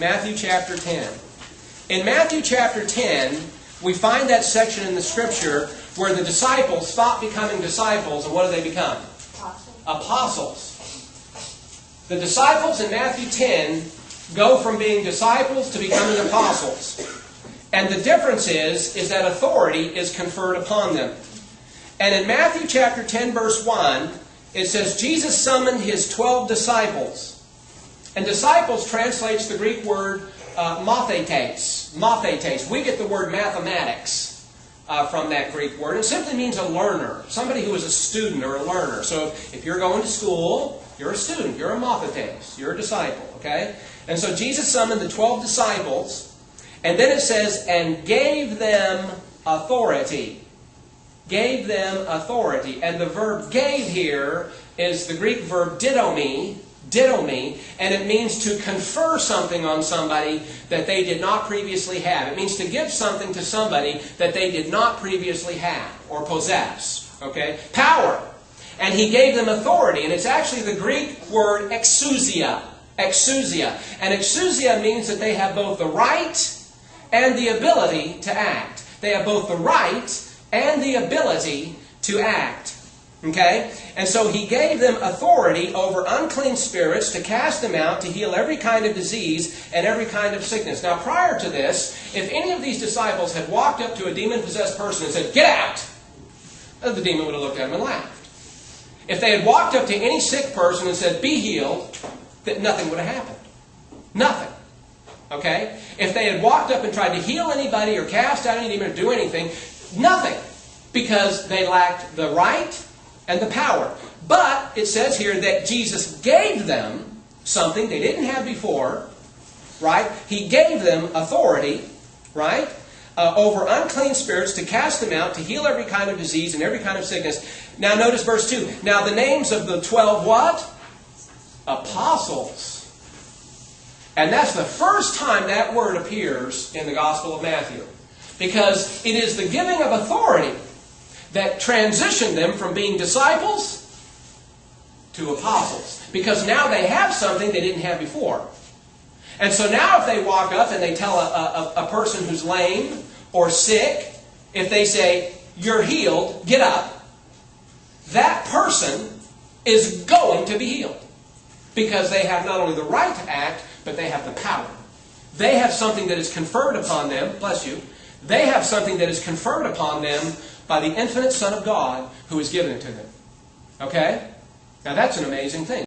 Matthew chapter 10. In Matthew chapter 10, we find that section in the Scripture where the disciples stop becoming disciples, and what do they become? Apostles. The disciples in Matthew 10 go from being disciples to becoming apostles. And the difference is that authority is conferred upon them. And in Matthew chapter 10, verse 1, it says, Jesus summoned His 12 disciples. And disciples translates the Greek word mathetes. Mathetes. We get the word mathematics from that Greek word. It simply means a learner. Somebody who is a student or a learner. So if you're going to school, you're a student. You're a mathetes. You're a disciple. Okay? And so Jesus summoned the 12 disciples. And then it says, and gave them authority. Gave them authority. And the verb gave here is the Greek verb didomi, and it means to confer something on somebody that they did not previously have. It means to give something to somebody that they did not previously have or possess. Okay? Power. And He gave them authority, and it's actually the Greek word exousia. Exousia. And exousia means that they have both the right and the ability to act. They have both the right and the ability to act. Okay? And so He gave them authority over unclean spirits to cast them out, to heal every kind of disease and every kind of sickness. Now, prior to this, if any of these disciples had walked up to a demon-possessed person and said, "Get out!" the demon would have looked at him and laughed. If they had walked up to any sick person and said, "Be healed," that nothing would have happened. Nothing. Okay? If they had walked up and tried to heal anybody or cast out any demon or do anything, nothing. Because they lacked the right and the power. But it says here that Jesus gave them something they didn't have before, right? He gave them authority, right? Over unclean spirits to cast them out, to heal every kind of disease and every kind of sickness. Now notice verse 2. Now the names of the 12 what? Apostles. And that's the first time that word appears in the Gospel of Matthew. Because it is the giving of authority that transitioned them from being disciples to apostles. Because now they have something they didn't have before. And so now if they walk up and they tell a person who's lame or sick, if they say, "You're healed, get up," that person is going to be healed. Because they have not only the right to act, but they have the power. They have something that is conferred upon them, bless you, they have something that is conferred upon them by the infinite Son of God who has given it to them. Okay? Now that's an amazing thing.